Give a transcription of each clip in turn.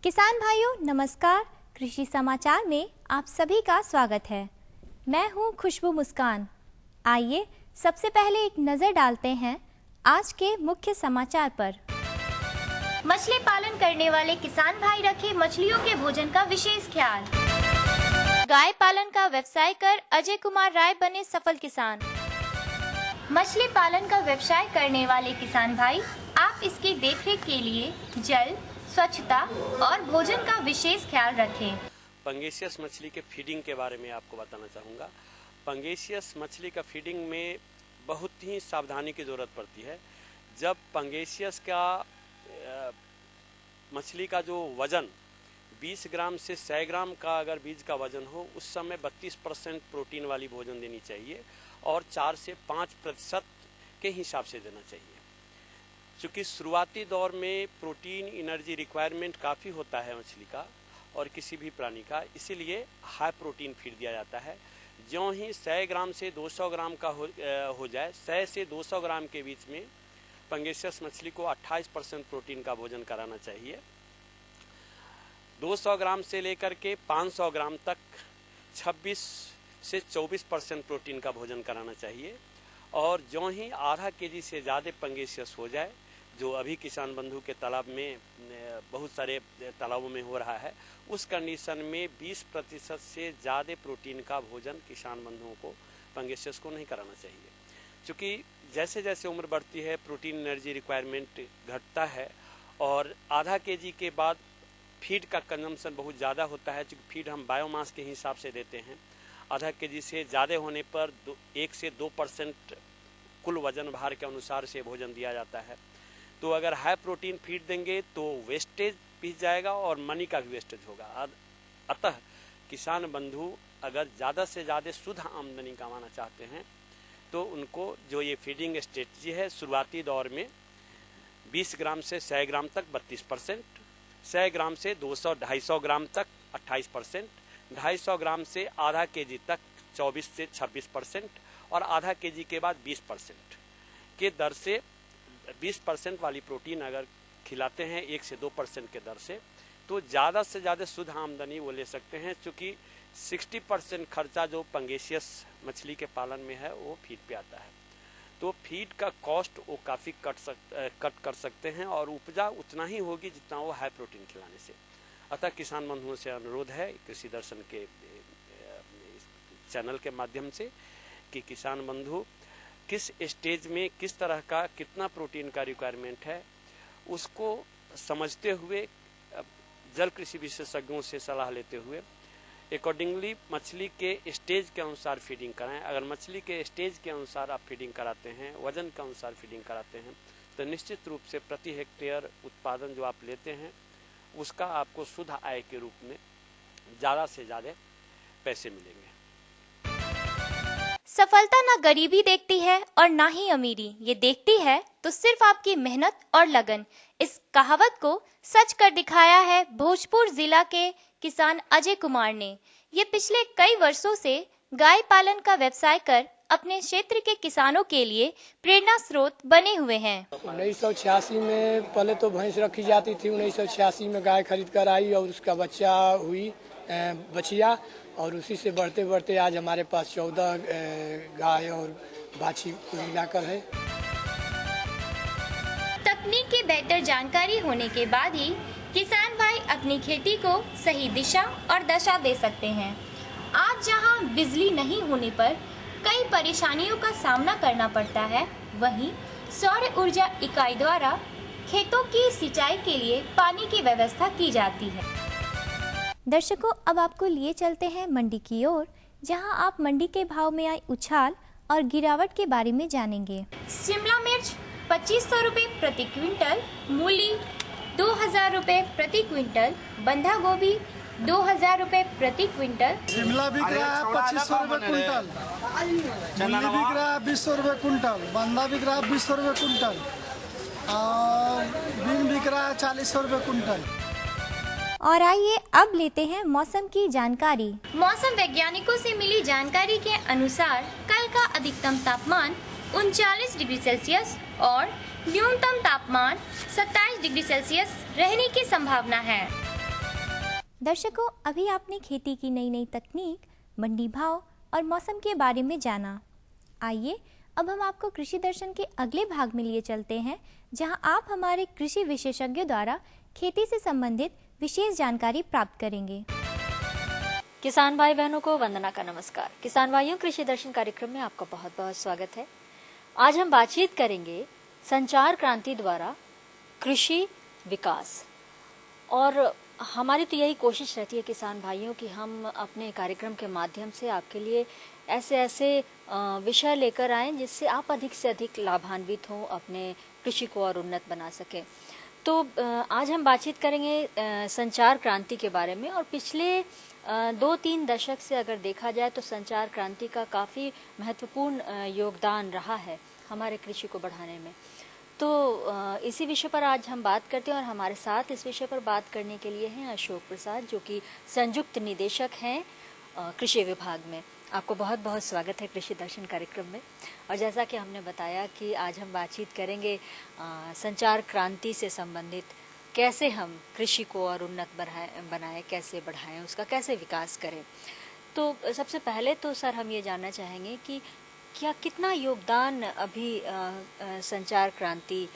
किसान भाइयों नमस्कार। कृषि समाचार में आप सभी का स्वागत है। मैं हूं खुशबू मुस्कान। आइए सबसे पहले एक नजर डालते हैं आज के मुख्य समाचार पर। मछली पालन करने वाले किसान भाई रखे मछलियों के भोजन का विशेष ख्याल। गाय पालन का व्यवसाय कर अजय कुमार राय बने सफल किसान। मछली पालन का व्यवसाय करने वाले किसान भाई आप इसकी देखरेख के लिए जल, स्वच्छता और भोजन का विशेष ख्याल रखें। पंगेसियस मछली के फीडिंग के बारे में आपको बताना चाहूँगा। पंगेसियस मछली का फीडिंग में बहुत ही सावधानी की ज़रूरत पड़ती है। जब पंगेसियस का मछली का जो वज़न 20 ग्राम से 100 ग्राम का अगर बीज का वज़न हो, उस समय 32% प्रोटीन वाली भोजन देनी चाहिए और 4 से 5% के हिसाब से देना चाहिए। चूँकि शुरुआती दौर में प्रोटीन एनर्जी रिक्वायरमेंट काफ़ी होता है मछली का और किसी भी प्राणी का, इसीलिए हाई प्रोटीन फीड दिया जाता है। ज्यों ही 100 ग्राम से 200 ग्राम का हो जाए, 100 से 200 ग्राम के बीच में पंगेसियस मछली को 28% प्रोटीन का भोजन कराना चाहिए। 200 ग्राम से लेकर के 500 ग्राम तक 26 से 24% प्रोटीन का भोजन कराना चाहिए। और ज्यों ही आधा केजी से ज़्यादा पंगेसियस हो जाए, जो अभी किसान बंधु के तालाब में बहुत सारे तालाबों में हो रहा है, उस कंडीशन में 20% से ज़्यादा प्रोटीन का भोजन किसान बंधुओं को पंगेसियस को नहीं कराना चाहिए। क्योंकि जैसे जैसे उम्र बढ़ती है प्रोटीन एनर्जी रिक्वायरमेंट घटता है और आधा केजी के बाद फीड का कंजम्पशन बहुत ज़्यादा होता है। क्योंकि फीड हम बायोमास के हिसाब से देते हैं। आधा केजी से ज़्यादा होने पर 1 से 2% कुल वजन भार के अनुसार से भोजन दिया जाता है। तो अगर हाई प्रोटीन फीड देंगे तो वेस्टेज भी जाएगा और मनी का भी वेस्टेज होगा। अतः किसान बंधु अगर ज़्यादा से ज़्यादा शुद्ध आमदनी कमाना चाहते हैं तो उनको जो ये फीडिंग स्ट्रेटजी है, शुरुआती दौर में 20 ग्राम से 100 ग्राम तक 32%, 100 ग्राम से 200-250 ग्राम तक 28%, 250 ग्राम से आधा केजी तक 24 से 26% और आधा केजी के बाद 20% के दर से 20% वाली प्रोटीन अगर खिलाते हैं 1 से 2% के दर से, तो ज़्यादा से ज़्यादा शुद्ध आमदनी वो ले सकते हैं। क्योंकि 60% खर्चा जो पंगेसियस मछली के पालन में है वो फीड पे आता है। तो फीड का कॉस्ट वो काफ़ी कट कर सकते हैं और उपजा उतना ही होगी जितना वो हाई प्रोटीन खिलाने से। अतः किसान बंधुओं से अनुरोध है कृषि दर्शन के चैनल के माध्यम से कि किसान बंधु किस स्टेज में किस तरह का कितना प्रोटीन का रिक्वायरमेंट है उसको समझते हुए जल कृषि विशेषज्ञों से सलाह लेते हुए अकॉर्डिंगली मछली के स्टेज के अनुसार फीडिंग कराएं। अगर मछली के स्टेज के अनुसार आप फीडिंग कराते हैं, वजन के अनुसार फीडिंग कराते हैं, तो निश्चित रूप से प्रति हेक्टेयर उत्पादन जो आप लेते हैं उसका आपको शुद्ध आय के रूप में ज़्यादा से ज़्यादा पैसे मिलेंगे। सफलता ना गरीबी देखती है और ना ही अमीरी, ये देखती है तो सिर्फ आपकी मेहनत और लगन। इस कहावत को सच कर दिखाया है भोजपुर जिला के किसान अजय कुमार ने। ये पिछले कई वर्षों से गाय पालन का व्यवसाय कर अपने क्षेत्र के किसानों के लिए प्रेरणा स्रोत बने हुए हैं। 1986 में पहले तो भैंस रखी जाती थी। 1986 में गाय खरीद कर आई और उसका बच्चा हुई बछिया, और उसी से बढ़ते बढ़ते आज हमारे पास 14 गाय और बाछी मिलाकर है। तकनीक की बेहतर जानकारी होने के बाद ही किसान भाई अपनी खेती को सही दिशा और दशा दे सकते हैं। आज जहां बिजली नहीं होने पर कई परेशानियों का सामना करना पड़ता है, वहीं सौर ऊर्जा इकाई द्वारा खेतों की सिंचाई के लिए पानी की व्यवस्था की जाती है। दर्शकों, अब आपको लिए चलते हैं मंडी की ओर, जहां आप मंडी के भाव में आई उछाल और गिरावट के बारे में जानेंगे। शिमला मिर्च 2500 रुपए प्रति क्विंटल, मूली 2000 रुपए प्रति क्विंटल, बंधा गोभी 2000 रुपए प्रति क्विंटल। शिमला बिक रहा है 2500 रुपए कुंटल, मूली बिक रहा है 200 रुपए कुंटल, बंधा बिक रहा है 200 रुपए कुंटल और बीन बिक रहा है 40 रुपए कुंटल। और आइए अब लेते हैं मौसम की जानकारी। मौसम वैज्ञानिकों से मिली जानकारी के अनुसार कल का अधिकतम तापमान 39 डिग्री सेल्सियस और न्यूनतम तापमान 27 डिग्री सेल्सियस रहने की संभावना है। दर्शकों, अभी आपने खेती की नई नई तकनीक, मंडी भाव और मौसम के बारे में जाना। आइए अब हम आपको कृषि दर्शन के अगले भाग में लिए चलते हैं, जहां आप हमारे कृषि विशेषज्ञों द्वारा खेती से संबंधित विशेष जानकारी प्राप्त करेंगे। किसान भाई बहनों को वंदना का नमस्कार। किसान भाइयों, कृषि दर्शन कार्यक्रम में आपका बहुत बहुत स्वागत है। आज हम बातचीत करेंगे संचार क्रांति द्वारा कृषि विकास, और हमारी तो यही कोशिश रहती है किसान भाइयों कि हम अपने कार्यक्रम के माध्यम से आपके लिए ऐसे विषय लेकर आएं जिससे आप अधिक से अधिक लाभान्वित हों, अपने कृषि को और उन्नत बना सकें। तो आज हम बातचीत करेंगे संचार क्रांति के बारे में, और पिछले 2-3 दशक से अगर देखा जाए तो संचार क्रांति का काफ़ी महत्वपूर्ण योगदान रहा है हमारे कृषि को बढ़ाने में। तो इसी विषय पर आज हम बात करते हैं, और हमारे साथ इस विषय पर बात करने के लिए हैं अशोक प्रसाद, जो कि संयुक्त निदेशक हैं कृषि विभाग में। आपको बहुत बहुत स्वागत है कृषि दर्शन कार्यक्रम में। और जैसा कि हमने बताया कि आज हम बातचीत करेंगे संचार क्रांति से संबंधित, कैसे हम कृषि को और उन्नत बनाएं, कैसे बढ़ाएं, उसका कैसे विकास करें। तो सबसे पहले तो सर हम ये जानना चाहेंगे कि क्या कितना योगदान अभी संचार क्रांति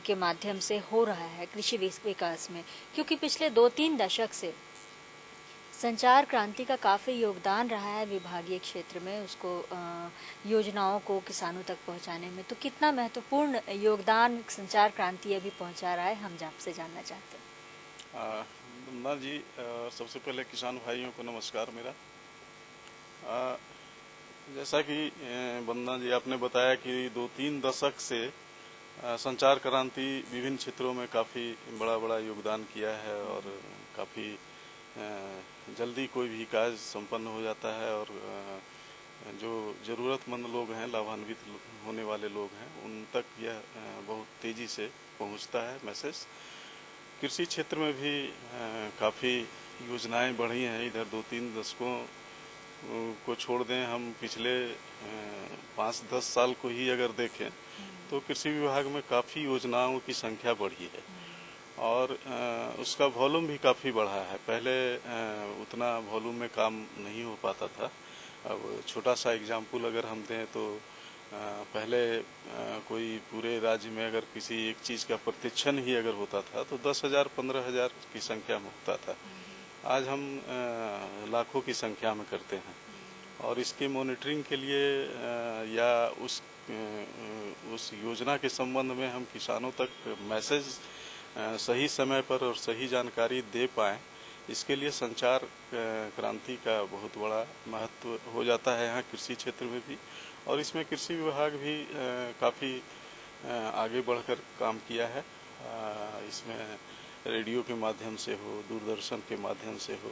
के माध्यम से हो रहा है कृषि विकास में, क्योंकि पिछले 2-3 दशक से संचार क्रांति का काफ़ी योगदान रहा है विभागीय क्षेत्र में, उसको योजनाओं को किसानों तक पहुंचाने में। तो कितना महत्वपूर्ण योगदान संचार क्रांति अभी पहुंचा रहा है, हम आपसे जानना चाहते हैं। वंदना जी, सबसे पहले किसान भाइयों को नमस्कार मेरा। जैसा कि वंदना जी आपने बताया कि 2-3 दशक से संचार क्रांति विभिन्न क्षेत्रों में काफ़ी बड़ा योगदान किया है, और काफ़ी जल्दी कोई भी कार्य संपन्न हो जाता है, और जो ज़रूरतमंद लोग हैं, लाभान्वित होने वाले लोग हैं, उन तक यह बहुत तेज़ी से पहुंचता है मैसेज। कृषि क्षेत्र में भी काफ़ी योजनाएं बढ़ी हैं। इधर 2-3 दशकों को छोड़ दें, हम पिछले 5-10 साल को ही अगर देखें तो कृषि विभाग में काफ़ी योजनाओं की संख्या बढ़ी है, और उसका वॉल्यूम भी काफ़ी बढ़ा है। पहले उतना वॉल्यूम में काम नहीं हो पाता था। अब छोटा सा एग्जाम्पल अगर हम दें तो पहले कोई पूरे राज्य में अगर किसी एक चीज़ का प्रशिक्षण ही अगर होता था तो 10,000-15,000 की संख्या में होता था। आज हम लाखों की संख्या में करते हैं, और इसकी मॉनिटरिंग के लिए या उस योजना के संबंध में हम किसानों तक मैसेज सही समय पर और सही जानकारी दे पाएँ, इसके लिए संचार क्रांति का बहुत बड़ा महत्व हो जाता है यहाँ कृषि क्षेत्र में भी। और इसमें कृषि विभाग भी काफ़ी आगे बढ़कर काम किया है। इसमें रेडियो के माध्यम से हो, दूरदर्शन के माध्यम से हो,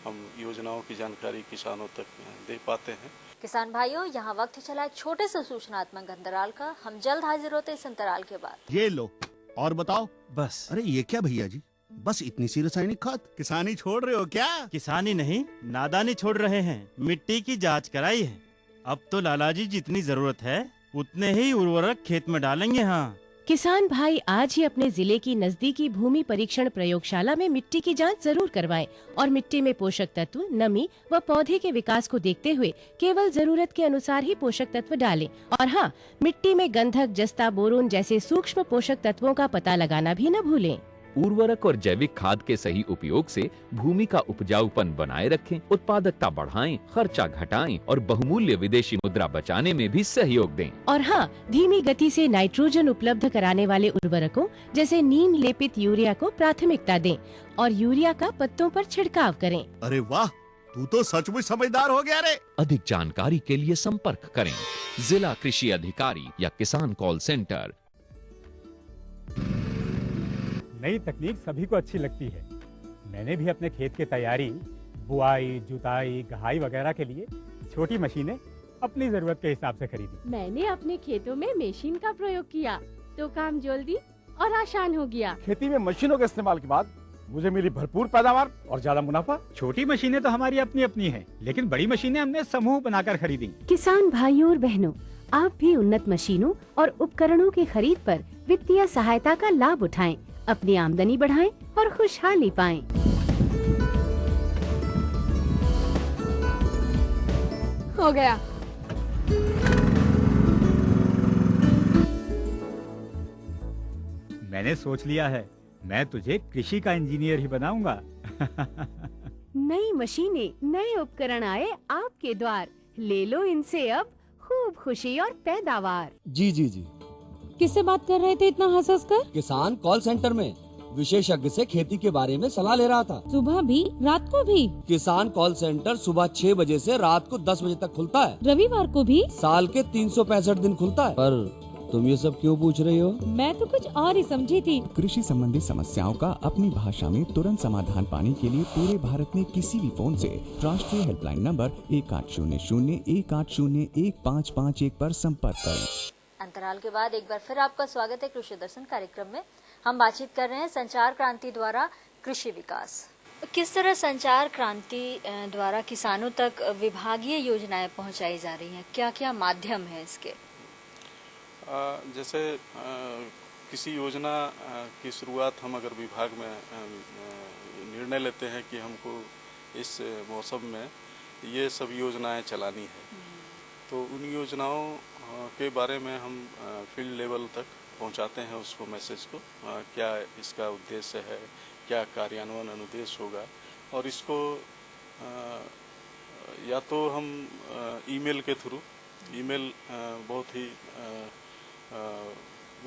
हम योजनाओं की जानकारी किसानों तक दे पाते हैं। किसान भाइयों, यहाँ वक्त चला एक छोटे से सूचनात्मक अंतराल का। हम जल्द हाजिर होते इस अंतराल के बाद। ये लो और बताओ। बस। अरे ये क्या भैया जी, बस इतनी सी रासायनिक खाद? किसानी छोड़ रहे हो क्या? किसानी नहीं, नादानी छोड़ रहे हैं। मिट्टी की जांच कराई है। अब तो लालाजी जितनी जरूरत है उतने ही उर्वरक खेत में डालेंगे। हाँ, किसान भाई आज ही अपने जिले की नजदीकी भूमि परीक्षण प्रयोगशाला में मिट्टी की जांच जरूर करवाएं और मिट्टी में पोषक तत्व, नमी व पौधे के विकास को देखते हुए केवल जरूरत के अनुसार ही पोषक तत्व डालें। और हाँ, मिट्टी में गंधक, जस्ता, बोरोन जैसे सूक्ष्म पोषक तत्वों का पता लगाना भी न भूलें। उर्वरक और जैविक खाद के सही उपयोग से भूमि का उपजाऊपन बनाए रखें, उत्पादकता बढ़ाएं, खर्चा घटाएं और बहुमूल्य विदेशी मुद्रा बचाने में भी सहयोग दें। और हाँ, धीमी गति से नाइट्रोजन उपलब्ध कराने वाले उर्वरकों जैसे नीम लेपित यूरिया को प्राथमिकता दें और यूरिया का पत्तों पर छिड़काव करें। अरे वाह, तू तो सचमुच समझदार हो गया रे। अधिक जानकारी के लिए संपर्क करें जिला कृषि अधिकारी या किसान कॉल सेंटर। नई तकनीक सभी को अच्छी लगती है। मैंने भी अपने खेत की तैयारी, बुआई, जुताई, गहाई वगैरह के लिए छोटी मशीनें अपनी जरूरत के हिसाब से खरीदी। मैंने अपने खेतों में मशीन का प्रयोग किया तो काम जल्दी और आसान हो गया। खेती में मशीनों के इस्तेमाल के बाद मुझे मिली भरपूर पैदावार और ज्यादा मुनाफा। छोटी मशीनें तो हमारी अपनी अपनी हैं, लेकिन बड़ी मशीनें हमने समूह बनाकर खरीदी। किसान भाइयों और बहनों, आप भी उन्नत मशीनों और उपकरणों की खरीद पर वित्तीय सहायता का लाभ उठाएं, अपनी आमदनी बढ़ाएं और खुशहाली पाएं। हो गया। मैंने सोच लिया है, मैं तुझे कृषि का इंजीनियर ही बनाऊंगा। नई मशीनें, नए उपकरण आए आपके द्वार, ले लो इनसे अब खूब खुशी और पैदावार। जी जी जी। किससे बात कर रहे थे इतना हंस हंस कर? किसान कॉल सेंटर में विशेषज्ञ से खेती के बारे में सलाह ले रहा था। सुबह भी रात को भी? किसान कॉल सेंटर सुबह 6 बजे से रात को 10 बजे तक खुलता है। रविवार को भी? साल के 365 दिन खुलता है। पर तुम ये सब क्यों पूछ रही हो? मैं तो कुछ और ही समझी थी। कृषि संबंधी समस्याओं का अपनी भाषा में तुरंत समाधान पाने के लिए पूरे भारत में किसी भी फोन से राष्ट्रीय हेल्पलाइन नंबर 1800-180-1551 पर संपर्क करें। अंतराल के बाद एक बार फिर आपका स्वागत है कृषि दर्शन कार्यक्रम में। हम बातचीत कर रहे हैं संचार क्रांति द्वारा कृषि विकास। किस तरह संचार क्रांति द्वारा किसानों तक विभागीय योजनाएं पहुंचाई जा रही हैं? क्या क्या माध्यम है इसके? जैसे किसी योजना की शुरुआत हम अगर विभाग में निर्णय लेते हैं कि हमको इस मौसम में ये सब योजनाएं चलानी है, तो उन योजनाओं के बारे में हम फील्ड लेवल तक पहुंचाते हैं उसको, मैसेज को, क्या इसका उद्देश्य है, क्या कार्यान्वयन अनुदेश होगा, और इसको या तो हम ईमेल के थ्रू, ईमेल बहुत ही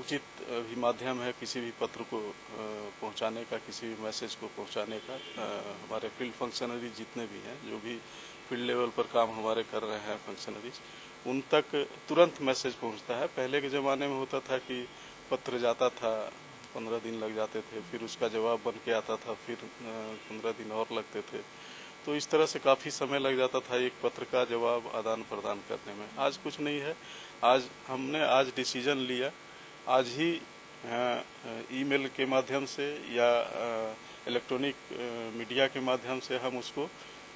उचित भी माध्यम है किसी भी पत्र को पहुंचाने का, किसी भी मैसेज को पहुंचाने का। हमारे फील्ड फंक्शनरी जितने भी हैं, जो भी फील्ड लेवल पर काम हमारे कर रहे हैं फंक्शनरीज, उन तक तुरंत मैसेज पहुंचता है। पहले के ज़माने में होता था कि पत्र जाता था, 15 दिन लग जाते थे, फिर उसका जवाब बन के आता था, फिर 15 दिन और लगते थे, तो इस तरह से काफ़ी समय लग जाता था एक पत्र का जवाब आदान प्रदान करने में। आज कुछ नहीं है, आज डिसीजन लिया, आज ही ईमेल के माध्यम से या इलेक्ट्रॉनिक मीडिया के माध्यम से हम उसको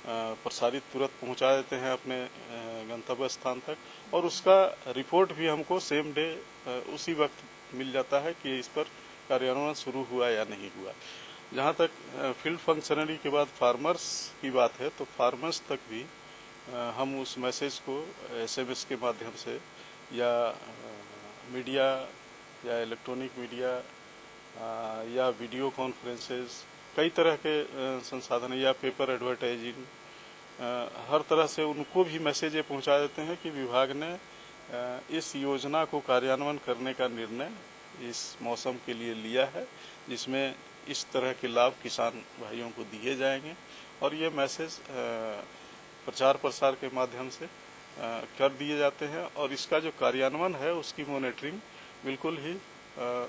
प्रसारित तुरंत पहुंचा देते हैं अपने गंतव्य स्थान तक, और उसका रिपोर्ट भी हमको सेम डे उसी वक्त मिल जाता है कि इस पर कार्यान्वयन शुरू हुआ या नहीं हुआ। जहाँ तक फील्ड फंक्शनरी के बाद फार्मर्स की बात है, तो फार्मर्स तक भी हम उस मैसेज को SMS के माध्यम से या मीडिया या इलेक्ट्रॉनिक मीडिया या वीडियो कॉन्फ्रेंसेस, कई तरह के संसाधन, या पेपर एडवर्टाइजिंग, हर तरह से उनको भी मैसेज पहुंचा देते हैं कि विभाग ने इस योजना को कार्यान्वयन करने का निर्णय इस मौसम के लिए लिया है, जिसमें इस तरह के लाभ किसान भाइयों को दिए जाएंगे। और ये मैसेज प्रचार प्रसार के माध्यम से कर दिए जाते हैं, और इसका जो कार्यान्वयन है उसकी मॉनिटरिंग बिल्कुल ही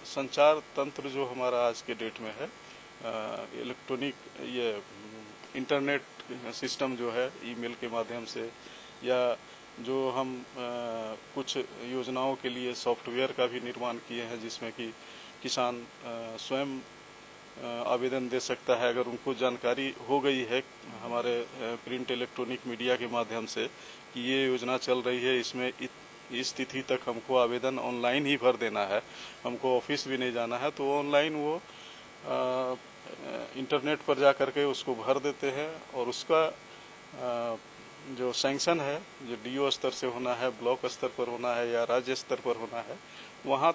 संचार तंत्र जो हमारा आज के डेट में है, इलेक्ट्रॉनिक ये इंटरनेट सिस्टम जो है, ईमेल के माध्यम से, या जो हम कुछ योजनाओं के लिए सॉफ्टवेयर का भी निर्माण किए हैं, जिसमें कि किसान स्वयं आवेदन दे सकता है अगर उनको जानकारी हो गई है हमारे प्रिंट इलेक्ट्रॉनिक मीडिया के माध्यम से कि ये योजना चल रही है, इसमें इस तिथि तक हमको आवेदन ऑनलाइन ही भर देना है, हमको ऑफिस भी नहीं जाना है, तो ऑनलाइन वो इंटरनेट पर जा करके उसको भर देते हैं, और उसका जो सैंक्शन है, जो DO स्तर से होना है, ब्लॉक स्तर पर होना है या राज्य स्तर पर होना है, वहाँ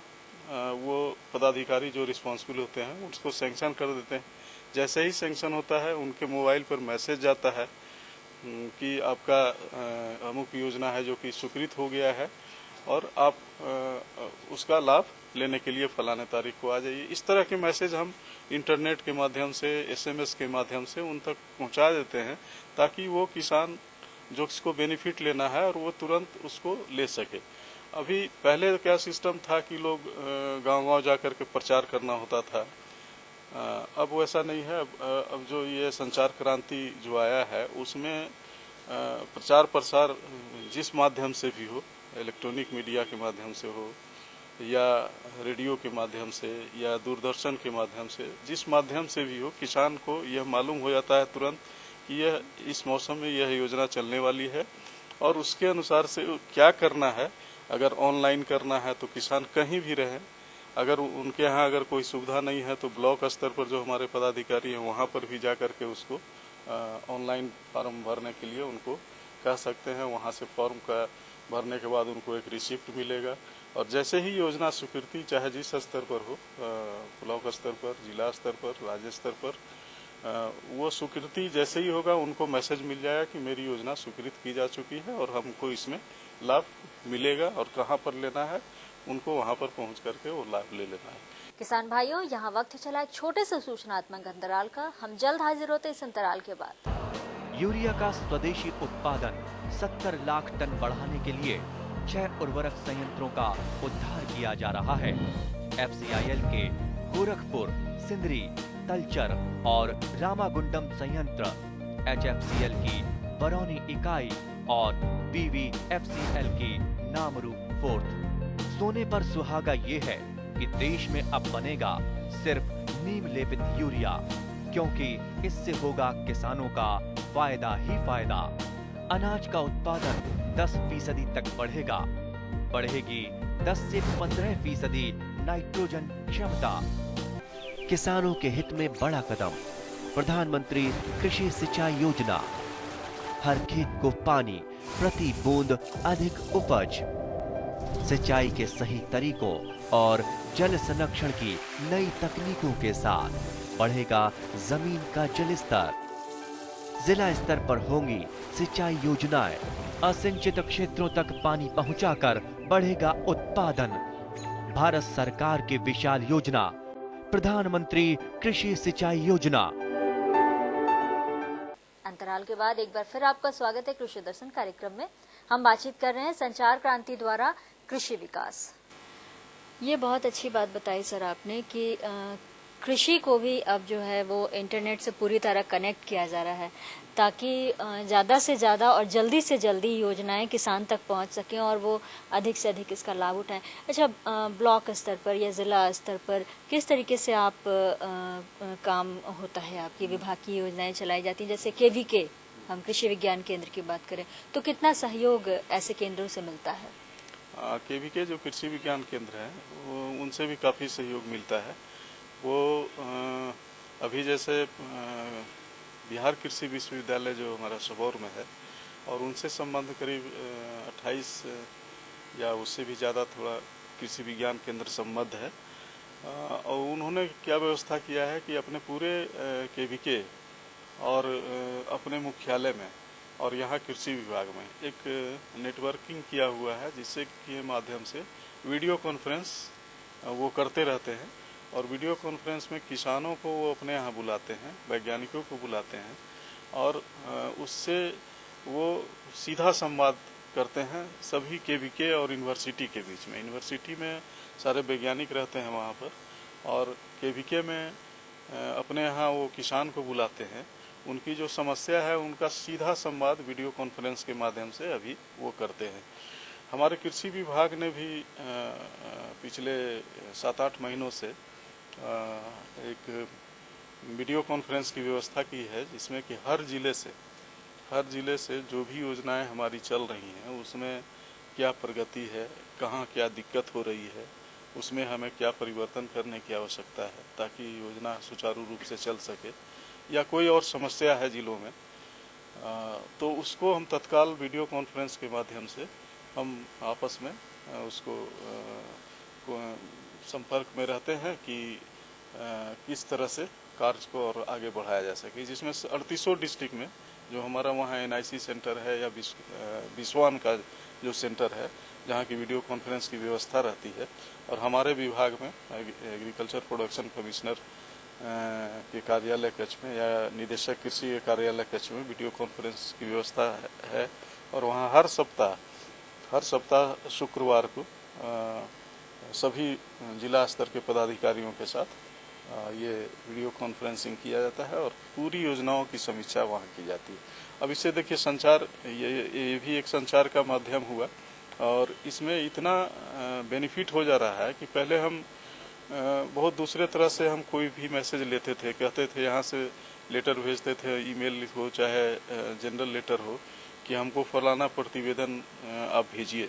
वो पदाधिकारी जो रिस्पॉन्सिबल होते हैं उसको सैंक्शन कर देते हैं। जैसे ही सैंक्शन होता है उनके मोबाइल पर मैसेज जाता है कि आपका अमुक योजना है जो कि स्वीकृत हो गया है, और आप उसका लाभ लेने के लिए फलाने तारीख को आ जाइए। इस तरह के मैसेज हम इंटरनेट के माध्यम से, SMS के माध्यम से उन तक पहुंचा देते हैं, ताकि वो किसान जो उसको बेनिफिट लेना है और वो तुरंत उसको ले सके। अभी पहले क्या सिस्टम था कि लोग गांव-गांव जाकर के प्रचार करना होता था, अब वैसा नहीं है। अब जो ये संचार क्रांति जो आया है उसमें प्रचार प्रसार जिस माध्यम से भी हो, इलेक्ट्रॉनिक मीडिया के माध्यम से हो या रेडियो के माध्यम से या दूरदर्शन के माध्यम से, जिस माध्यम से भी हो, किसान को यह मालूम हो जाता है तुरंत कि यह इस मौसम में यह योजना चलने वाली है, और उसके अनुसार से क्या करना है। अगर ऑनलाइन करना है तो किसान कहीं भी रहें, अगर उनके यहाँ अगर कोई सुविधा नहीं है तो ब्लॉक स्तर पर जो हमारे पदाधिकारी हैं वहाँ पर भी जा कर के उसको ऑनलाइन फॉर्म भरने के लिए उनको कह सकते हैं। वहाँ से फॉर्म का भरने के बाद उनको एक रिसिप्ट मिलेगा और जैसे ही योजना स्वीकृति चाहे जिस स्तर पर हो, ब्लॉक स्तर पर, जिला स्तर पर, राज्य स्तर पर, वो स्वीकृति जैसे ही होगा उनको मैसेज मिल जाएगा कि मेरी योजना स्वीकृत की जा चुकी है और हमको इसमें लाभ मिलेगा और कहाँ पर लेना है उनको वहाँ पर पहुँच करके वो लाभ ले लेना है। किसान भाइयों, यहाँ वक्त चला एक छोटे से सूचनात्मक अंतराल का। हम जल्द हाजिर होते इस अंतराल के बाद। यूरिया का स्वदेशी उत्पादन 70 लाख टन बढ़ाने के लिए 6 उर्वरक संयंत्रों का उद्धार किया जा रहा है। FCIL के गोरखपुर, सिंदरी, तलचर और रामागुंडम संयंत्र, HFCL की बरौनी इकाई और BVFCL की नामरू फोर्थ। सोने पर सुहागा ये है कि देश में अब बनेगा सिर्फ नीम लेपित यूरिया, क्योंकि इससे होगा किसानों का फायदा ही फायदा। अनाज का उत्पादन 10% तक बढ़ेगा। बढ़ेगी 10 से 15% नाइट्रोजन क्षमता। किसानों के हित में बड़ा कदम, प्रधानमंत्री कृषि सिंचाई योजना। हर खेत को पानी, प्रति बूंद अधिक उपज। सिंचाई के सही तरीकों और जल संरक्षण की नई तकनीकों के साथ बढ़ेगा जमीन का जल स्तर। जिला स्तर पर होंगी सिंचाई योजनाएं। असिंचित क्षेत्रों तक पानी पहुंचाकर बढ़ेगा उत्पादन। भारत सरकार की विशाल योजना, प्रधानमंत्री कृषि सिंचाई योजना। अंतराल के बाद एक बार फिर आपका स्वागत है कृषि दर्शन कार्यक्रम में। हम बातचीत कर रहे हैं संचार क्रांति द्वारा कृषि विकास। ये बहुत अच्छी बात बताई सर आपने कि कृषि को भी अब जो है वो इंटरनेट से पूरी तरह कनेक्ट किया जा रहा है, ताकि ज़्यादा से ज़्यादा और जल्दी से जल्दी योजनाएं किसान तक पहुंच सकें और वो अधिक से अधिक इसका लाभ उठाएं। अच्छा, ब्लॉक स्तर पर या ज़िला स्तर पर किस तरीके से आप काम होता है, आपकी विभाग की योजनाएं चलाई जाती हैं? जैसे KVK, हम कृषि विज्ञान केंद्र की बात करें तो कितना सहयोग ऐसे केंद्रों से मिलता है? KVK जो कृषि विज्ञान केंद्र है वो उनसे भी काफ़ी सहयोग मिलता है। वो अभी जैसे बिहार कृषि विश्वविद्यालय जो हमारा सबौर में है और उनसे संबंध करीब 28 या उससे भी ज़्यादा थोड़ा कृषि विज्ञान केंद्र संबद्ध है। और उन्होंने क्या व्यवस्था किया है कि अपने पूरे KVK और अपने मुख्यालय में और यहाँ कृषि विभाग में एक नेटवर्किंग किया हुआ है, जिससे के माध्यम से वीडियो कॉन्फ्रेंस वो करते रहते हैं और वीडियो कॉन्फ्रेंस में किसानों को वो अपने यहाँ बुलाते हैं, वैज्ञानिकों को बुलाते हैं और उससे वो सीधा संवाद करते हैं सभी KVK और यूनिवर्सिटी के बीच में। यूनिवर्सिटी में सारे वैज्ञानिक रहते हैं वहाँ पर और KVK में अपने यहाँ वो किसान को बुलाते हैं। उनकी जो समस्या है उनका सीधा संवाद वीडियो कॉन्फ्रेंस के माध्यम से अभी वो करते हैं। हमारे कृषि विभाग ने भी पिछले 7-8 महीनों से एक वीडियो कॉन्फ्रेंस की व्यवस्था की है, जिसमें कि हर जिले से जो भी योजनाएं हमारी चल रही हैं उसमें क्या प्रगति है, कहाँ क्या दिक्कत हो रही है, उसमें हमें क्या परिवर्तन करने की आवश्यकता है ताकि योजना सुचारू रूप से चल सके, या कोई और समस्या है जिलों में तो उसको हम तत्काल वीडियो कॉन्फ्रेंस के माध्यम से हम आपस में उसको संपर्क में रहते हैं कि किस तरह से कार्य को और आगे बढ़ाया जा सके। जिसमें 38 डिस्ट्रिक्ट में जो हमारा वहाँ NIC सेंटर है या बिस्वान का जो सेंटर है जहाँ की वीडियो कॉन्फ्रेंस की व्यवस्था रहती है, और हमारे विभाग में एग्रीकल्चर प्रोडक्शन कमिश्नर के कार्यालय कक्ष में या निदेशक कृषि के कार्यालय कक्ष में वीडियो कॉन्फ्रेंस की व्यवस्था है और वहाँ हर सप्ताह शुक्रवार को सभी जिला स्तर के पदाधिकारियों के साथ ये वीडियो कॉन्फ्रेंसिंग किया जाता है और पूरी योजनाओं की समीक्षा वहाँ की जाती है। अब इससे देखिए संचार, ये भी एक संचार का माध्यम हुआ और इसमें इतना बेनिफिट हो जा रहा है कि पहले हम बहुत दूसरे तरह से हम कोई भी मैसेज लेते थे, कहते थे यहाँ से लेटर भेजते थे, ईमेल हो चाहे जनरल लेटर हो कि हमको फलाना प्रतिवेदन आप भेजिए,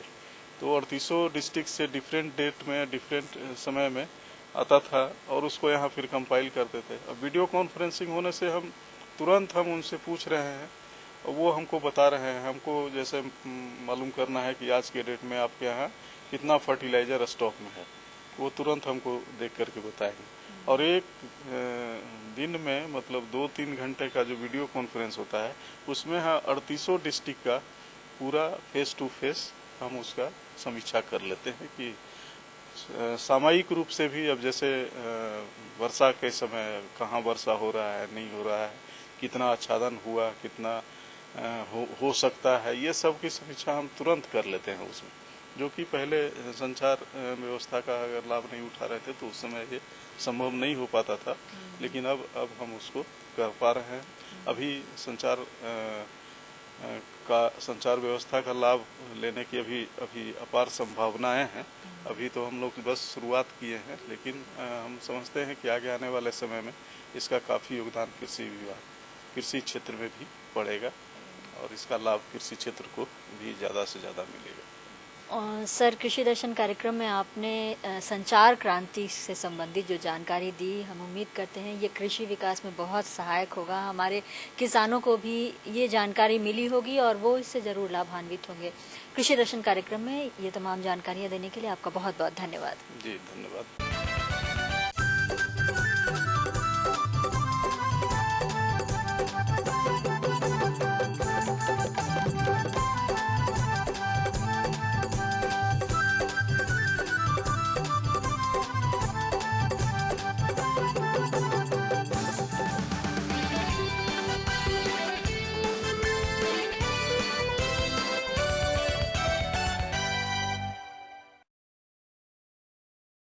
तो 38 डिस्ट्रिक्ट से डिफरेंट डेट में डिफरेंट समय में आता था और उसको यहाँ फिर कंपाइल करते थे। अब वीडियो कॉन्फ्रेंसिंग होने से हम तुरंत उनसे पूछ रहे हैं वो हमको बता रहे हैं। हमको जैसे मालूम करना है कि आज के डेट में आपके यहाँ कितना फर्टिलाइजर स्टॉक में है, वो तुरंत हमको देख करके बताएंगे। और एक दिन में मतलब 2-3 घंटे का जो वीडियो कॉन्फ्रेंस होता है उसमें 38 डिस्ट्रिक्ट का पूरा फेस टू फेस हम उसका समीक्षा कर लेते हैं कि सामयिक रूप से भी, अब जैसे वर्षा के समय कहाँ वर्षा हो रहा है, नहीं हो रहा है, कितना आच्छादन हुआ, कितना हो सकता है, ये सब की समीक्षा हम तुरंत कर लेते हैं उसमें, जो कि पहले संचार व्यवस्था का अगर लाभ नहीं उठा रहे थे तो उस समय ये संभव नहीं हो पाता था। लेकिन अब हम उसको कर पा रहे हैं। अभी संचार व्यवस्था का लाभ लेने की अभी अपार संभावनाएं हैं। अभी तो हम लोग बस शुरुआत किए हैं, लेकिन हम समझते हैं कि आगे आने वाले समय में इसका काफ़ी योगदान कृषि क्षेत्र में भी पड़ेगा और इसका लाभ कृषि क्षेत्र को भी ज़्यादा से ज़्यादा मिलेगा। सर, कृषि दर्शन कार्यक्रम में आपने संचार क्रांति से संबंधित जो जानकारी दी, हम उम्मीद करते हैं ये कृषि विकास में बहुत सहायक होगा। हमारे किसानों को भी ये जानकारी मिली होगी और वो इससे ज़रूर लाभान्वित होंगे। कृषि दर्शन कार्यक्रम में ये तमाम जानकारियाँ देने के लिए आपका बहुत बहुत धन्यवाद। जी धन्यवाद।